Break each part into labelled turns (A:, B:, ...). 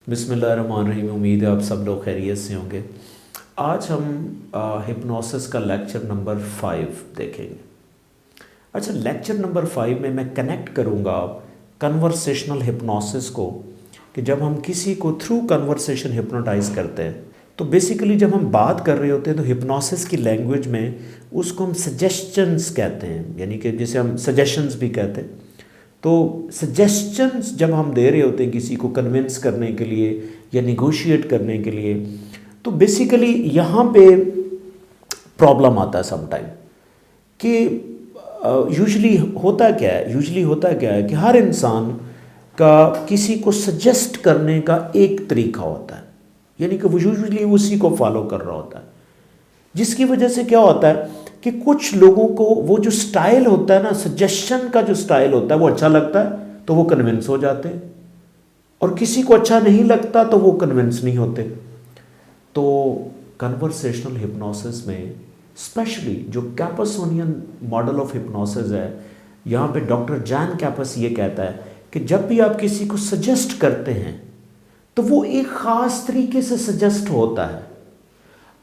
A: बिस्मिल्लाहिर्रहमानिर्रहीम। उम्मीद है आप सब लोग खैरियत से होंगे। आज हम हिप्नोसिस का लेक्चर नंबर 5 देखेंगे। अच्छा, लेक्चर नंबर 5 में मैं कनेक्ट करूँगा कन्वर्सेशनल हिप्नोसिस को कि जब हम किसी को थ्रू कन्वर्सेशन हिप्नोटाइज करते हैं तो बेसिकली जब हम बात कर रहे होते हैं तो हिप्नोसिस की लैंग्वेज में उसको हम सजेशंस कहते हैं, यानी कि जिसे हम सजेशंस भी कहते हैं। तो सजेशंस जब हम दे रहे होते हैं किसी को कन्विंस करने के लिए या निगोशिएट करने के लिए, तो बेसिकली यहाँ पे प्रॉब्लम आता है समटाइम कि यूजुअली होता क्या है कि हर इंसान का किसी को सजेस्ट करने का एक तरीका होता है, यानी कि वो यूजुअली उसी को फॉलो कर रहा होता है, जिसकी वजह से क्या होता है कि कुछ लोगों को वो जो स्टाइल होता है ना, सजेशन का जो स्टाइल होता है वो अच्छा लगता है तो वो कन्विंस हो जाते हैं, और किसी को अच्छा नहीं लगता तो वो कन्विंस नहीं होते। तो कन्वर्सेशनल हिप्नोसिस में स्पेशली जो कैपसोनियन मॉडल ऑफ हिप्नोसिस है, यहाँ पे डॉक्टर जॉन कैपस ये कहता है कि जब भी आप किसी को सजेस्ट करते हैं तो वो एक ख़ास तरीके से सजेस्ट होता है।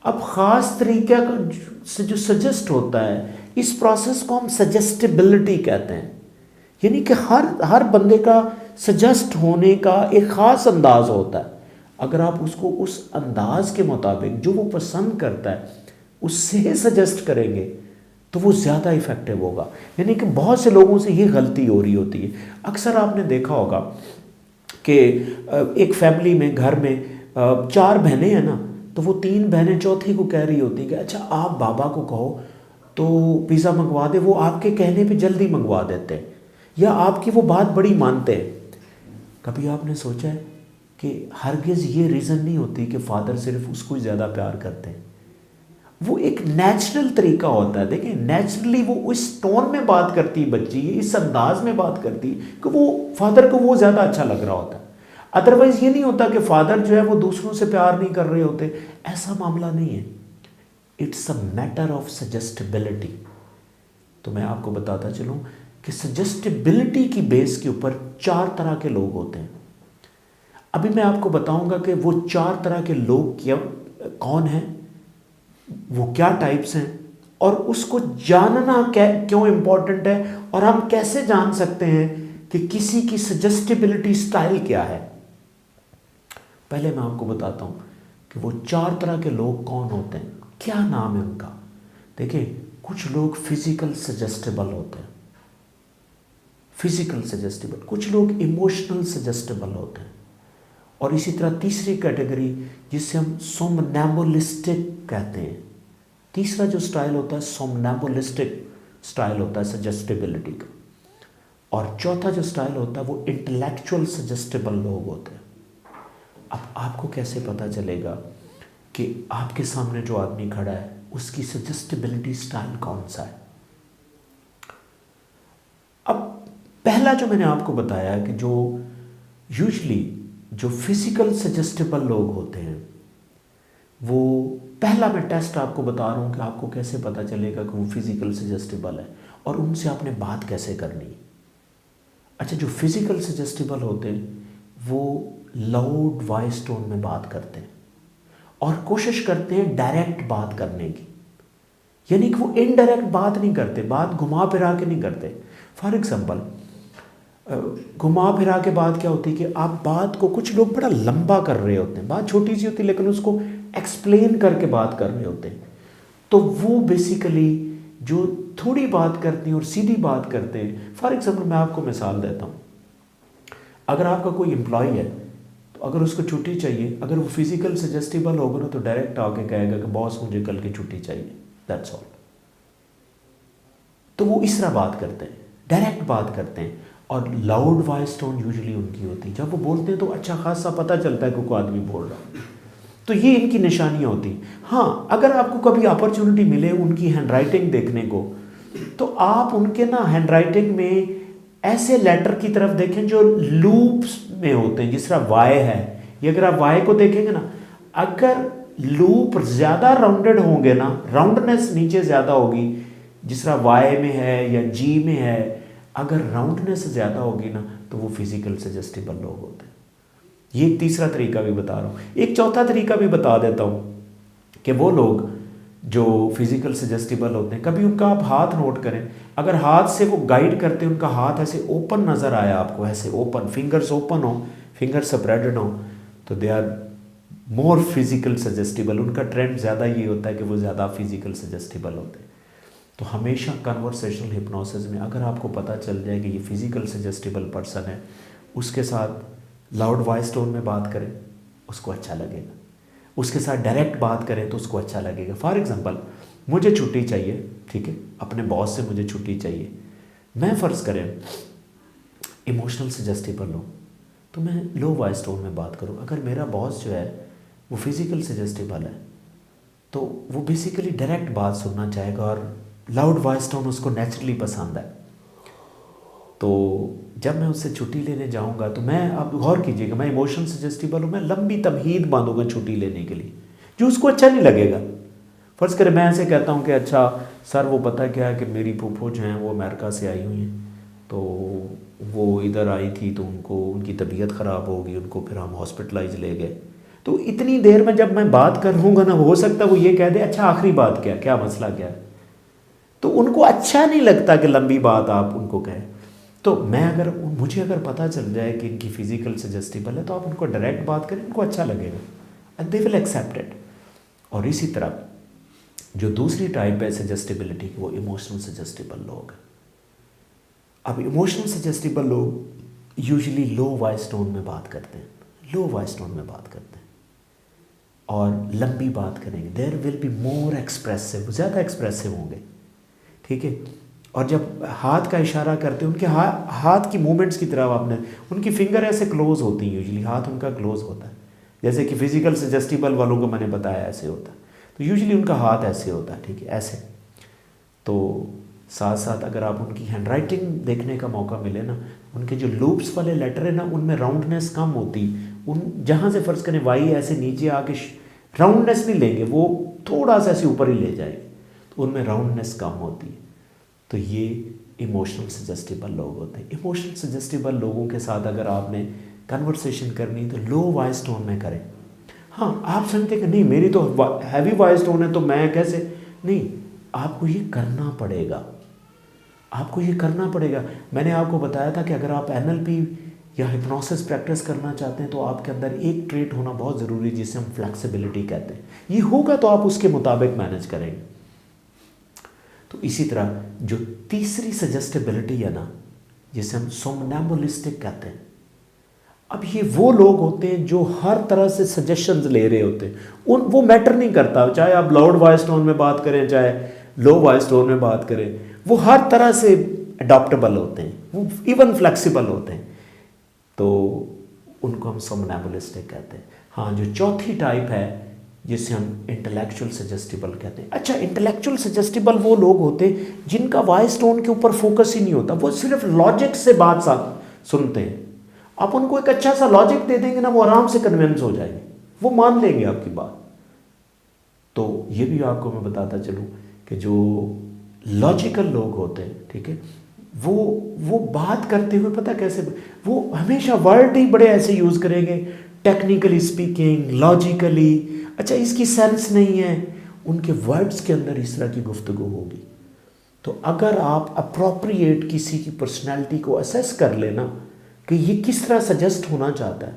A: अब ख़ास तरीके से जो सजेस्ट होता है, इस प्रोसेस को हम सजेस्टिबिलिटी कहते हैं, यानी कि हर बंदे का सजेस्ट होने का एक ख़ास अंदाज़ होता है। अगर आप उसको उस अंदाज के मुताबिक जो वो पसंद करता है उससे सजेस्ट करेंगे तो वो ज़्यादा इफ़ेक्टिव होगा। यानी कि बहुत से लोगों से ये गलती हो रही होती है। अक्सर आपने देखा होगा कि एक फैमिली में, घर में 4 बहनें हैं ना, तो वो 3 बहनें चौथी को कह रही होती कि अच्छा आप बाबा को कहो तो पिज़्ज़ा मंगवा दे, वो आपके कहने पे जल्दी मंगवा देते हैं, या आपकी वो बात बड़ी मानते हैं। कभी आपने सोचा है कि हरगिज़ ये रीज़न नहीं होती कि फ़ादर सिर्फ उसको ही ज़्यादा प्यार करते हैं। वो एक नेचुरल तरीका होता है। देखिए, नेचुरली वो इस टोन में बात करती है बच्ची, इस अंदाज में बात करती है कि वो फादर को वो ज़्यादा अच्छा लग रहा होता है। अदरवाइज़ ये नहीं होता कि फादर जो है वो दूसरों से प्यार नहीं कर रहे होते, ऐसा मामला नहीं है। It's a matter of suggestibility. तो मैं आपको बताता चलूँ कि सजेस्टिबिलिटी की बेस के ऊपर 4 तरह के लोग होते हैं। अभी मैं आपको बताऊंगा कि वो 4 तरह के लोग कौन हैं, वो क्या टाइप्स हैं, और उसको जानना क्यों इम्पोर्टेंट है, और हम कैसे जान सकते हैं कि किसी की सजेस्टिबिलिटी स्टाइल क्या है। पहले मैं आपको बताता हूँ कि वो 4 तरह के लोग कौन होते हैं, क्या नाम है उनका। देखिए, कुछ लोग फिजिकल सजेस्टेबल होते हैं, फिजिकल सजेस्टेबल, कुछ लोग इमोशनल सजेस्टेबल होते हैं, और इसी तरह तीसरी कैटेगरी जिसे हम सोमनैम्बुलिस्टिक कहते हैं। तीसरा जो स्टाइल होता है सोमनैम्बुलिस्टिक स्टाइल होता है सजेस्टिबिलिटी का। और चौथा जो स्टाइल होता है वो इंटेलेक्चुअल सजेस्टेबल लोग होते हैं। अब आपको कैसे पता चलेगा कि आपके सामने जो आदमी खड़ा है उसकी सजेस्टिबिलिटी स्टाइल कौन सा है। अब पहला जो मैंने आपको बताया कि जो यूजुअली जो फिजिकल सजेस्टेबल लोग होते हैं, वो पहला मैं टेस्ट आपको बता रहा हूँ कि आपको कैसे पता चलेगा कि वो फिजिकल सजेस्टेबल है और उनसे आपने बात कैसे करनी। अच्छा, जो फिजिकल सजेस्टेबल होते हैं वो लाउड वॉइस टोन में बात करते हैं और कोशिश करते हैं डायरेक्ट बात करने की, यानी कि वो इनडायरेक्ट बात नहीं करते, बात घुमा फिरा के नहीं करते। फॉर एग्जाम्पल, घुमा फिरा के बात क्या होती है कि आप बात को, कुछ लोग बड़ा लंबा कर रहे होते हैं, बात छोटी सी होती है लेकिन उसको एक्सप्लेन करके बात कर रहे होते हैं, तो वो बेसिकली जो थोड़ी बात करते हैं और सीधी बात करते हैं। फॉर एग्जाम्पल, मैं आपको मिसाल देता हूँ। अगर आपका कोई एम्प्लॉय है तो अगर उसको छुट्टी चाहिए, अगर वो फिजिकल सजेस्टिबल होगा ना तो डायरेक्ट आके कहेगा कि बॉस मुझे कल की छुट्टी चाहिए, दैट्स ऑल। तो वो इस तरह बात करते हैं, डायरेक्ट बात करते हैं, और लाउड वॉइस टोन यूजुअली उनकी होती है। जब वो बोलते हैं तो अच्छा खासा पता चलता है कि कोई आदमी बोल रहा है, तो ये इनकी निशानियाँ होती हैं। हाँ, अगर आपको कभी अपॉर्चुनिटी मिले उनकी हैंडराइटिंग देखने को, तो आप उनके ना हैंडराइटिंग में ऐसे लेटर की तरफ देखें जो लूप्स में होते हैं, जिस तरह वाई है, ये अगर आप वाई को देखेंगे ना, अगर लूप ज़्यादा राउंडेड होंगे ना, राउंडनेस नीचे ज़्यादा होगी, जिस तरह वाई में है या जी में है, अगर राउंडनेस ज़्यादा होगी ना तो वो फिजिकल सजेस्टिबल लोग होते हैं। ये एक तीसरा तरीका भी बता रहा हूँ। एक चौथा तरीका भी बता देता हूँ कि वो लोग जो फिजिकल सजेस्टिबल होते हैं, कभी उनका आप हाथ नोट करें, अगर हाथ से वो गाइड करते हैं, उनका हाथ ऐसे ओपन नज़र आया आपको, ऐसे ओपन, फिंगर्स ओपन हो, फिंगर स्प्रेडेड हो, तो they are more physical suggestible. उनका ट्रेंड ज़्यादा ये होता है कि वो ज़्यादा फिजिकल सजेस्टिबल होते हैं। तो हमेशा कन्वर्सेशनल हिप्नोसिस में अगर आपको पता चल जाए कि ये फिजिकल सजेस्टिबल पर्सन है, उसके साथ लाउड वॉइस टोन में बात करें, उसको अच्छा लगेगा। उसके साथ डायरेक्ट बात करें तो उसको अच्छा लगेगा। फॉर एग्जांपल, मुझे छुट्टी चाहिए, ठीक है, अपने बॉस से मुझे छुट्टी चाहिए, मैं फ़र्ज़ करें इमोशनल सजेस्टिबल हूँ, तो मैं लो वॉइस टोन में बात करूँ। अगर मेरा बॉस जो है वो फिजिकल सजेस्टिबल है, तो वो बेसिकली डायरेक्ट बात सुनना चाहेगा और लाउड वॉइस टोन उसको नेचुरली पसंद है। तो जब मैं उससे छुट्टी लेने जाऊंगा, तो मैं, आप गौर कीजिएगा, मैं इमोशनल सजेस्टिबल हूँ, मैं लंबी तमहीद बांधूंगा छुट्टी लेने के लिए, जो उसको अच्छा नहीं लगेगा। फ़र्ज़ करें मैं ऐसे कहता हूँ कि अच्छा सर, वो पता क्या है कि मेरी फूफो जो हैं वो अमेरिका से आई हुई हैं, तो वो इधर आई थी, तो उनको उनकी तबीयत ख़राब हो गई, उनको फिर हम हॉस्पिटलाइज ले गए। तो इतनी देर में जब मैं बात करूँगा ना, हो सकता है वो ये कह दे अच्छा आखिरी बात क्या, क्या मसला क्या है। तो उनको अच्छा नहीं लगता कि लंबी बात आप उनको कहें। तो मुझे अगर पता चल जाए कि इनकी फिजिकल सजेस्टिबल है, तो आप उनको डायरेक्ट बात करें, उनको अच्छा लगेगा and they will accept it. और इसी तरह जो दूसरी टाइप है सजेस्टिबिलिटी की, वो इमोशनल सजेस्टिबल लोग हैं। अब इमोशनल सजेस्टिबल लोग यूजुअली लो वॉइस टोन में बात करते हैं, लो वॉइस टोन में बात करते हैं और लंबी बात करेंगे। There will be more expressive, ज़्यादा एक्सप्रेसिव होंगे, ठीक है। और जब हाथ का इशारा करते हैं, उनके हाथ की मूवमेंट्स की तरफ आपने, उनकी फिंगर ऐसे क्लोज होती हैं, यूजुअली हाथ उनका क्लोज होता है, जैसे कि फिजिकल सजेस्टिबल वालों को मैंने बताया ऐसे होता है। तो यूजुअली उनका हाथ ऐसे होता है, ठीक है, ऐसे। तो साथ साथ अगर आप उनकी हैंडराइटिंग देखने का मौका मिले ना, उनके जो लूप्स वाले लेटर है ना, उनमें राउंडनेस कम होती, उन जहाँ से फ़र्ज़ करें वाई ऐसे नीचे आके राउंडनेस नहीं लेंगे, वो थोड़ा सा ऐसे ऊपर ही ले जाएंगे, तो उनमें राउंडनेस कम होती है। तो ये इमोशनल सजेस्टिबल लोग होते हैं। इमोशनल सजेस्टिबल लोगों के साथ अगर आपने कन्वर्सेशन करनी तो लो वॉइस टोन में करें। हाँ, आप समझते कि नहीं मेरी तो हैवी वॉइस टोन है, तो मैं कैसे, नहीं, आपको ये करना पड़ेगा, आपको ये करना पड़ेगा। मैंने आपको बताया था कि अगर आप एनएलपी या हिप्नोसिस प्रैक्टिस करना चाहते हैं, तो आपके अंदर एक ट्रेट होना बहुत ज़रूरी है, जिसे हम फ्लेक्सिबिलिटी कहते हैं। ये होगा तो आप उसके मुताबिक मैनेज करेंगे। तो इसी तरह जो तीसरी सजेस्टिबिलिटी है ना, जिसे हम सोमनैम्बुलिस्टिक कहते हैं। अब ये वो लोग होते हैं जो हर तरह से सजेशंस ले रहे होते हैं, वो मैटर नहीं करता, चाहे आप लाउड वॉइस टोन में बात करें, चाहे लो वॉइस टोन में बात करें, वो हर तरह से अडॉप्टेबल होते हैं, वो इवन फ्लेक्सिबल होते हैं। तो उनको हम सोमनैम्बुलिस्टिक कहते हैं। हाँ, जो चौथी टाइप है जिसे हम इंटेलेक्चुअल सजेस्टिबल कहते हैं। अच्छा, इंटेलेक्चुअल सजेस्टिबल वो लोग होते हैं जिनका वॉइस टोन के ऊपर फोकस ही नहीं होता, वो सिर्फ लॉजिक से बात सुनते हैं। आप उनको एक अच्छा सा लॉजिक दे देंगे ना, वो आराम से कन्विंस हो जाएंगे, वो मान लेंगे आपकी बात। तो ये भी आपको मैं बताता चलूँ कि जो लॉजिकल लोग होते हैं, ठीक है, वो बात करते हुए पता कैसे, वो हमेशा वर्ड ही बड़े ऐसे यूज़ करेंगे, टेक्निकली स्पीकिंग, लॉजिकली, अच्छा इसकी सेंस नहीं है, उनके वर्ड्स के अंदर इस तरह की गुफ्तगू होगी। तो अगर आप अप्रोप्रिएट किसी की पर्सनैलिटी को असेस कर लेना कि ये किस तरह सजेस्ट होना चाहता है,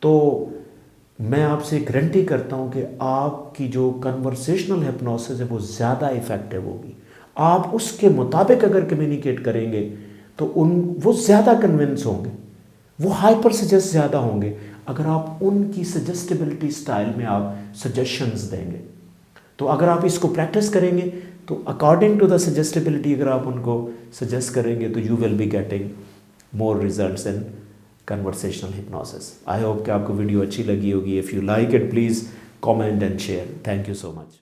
A: तो मैं आपसे गारंटी करता हूँ कि आपकी जो कन्वर्सेशनल हिप्नोसिस है वो ज़्यादा इफ़ेक्टिव होगी। आप उसके मुताबिक अगर कम्युनिकेट करेंगे तो वो ज़्यादा कन्विंस होंगे, वो हाइपर सजेस्ट ज़्यादा होंगे अगर आप उनकी सजेस्टिबिलिटी स्टाइल में आप सजेशंस देंगे। तो अगर आप इसको प्रैक्टिस करेंगे तो अकॉर्डिंग टू द सजेस्टिबिलिटी अगर आप उनको सजेस्ट करेंगे तो you will be getting more results in conversational hypnosis. I hope कि आपको वीडियो अच्छी लगी होगी। If you like it please comment and share. Thank you so much.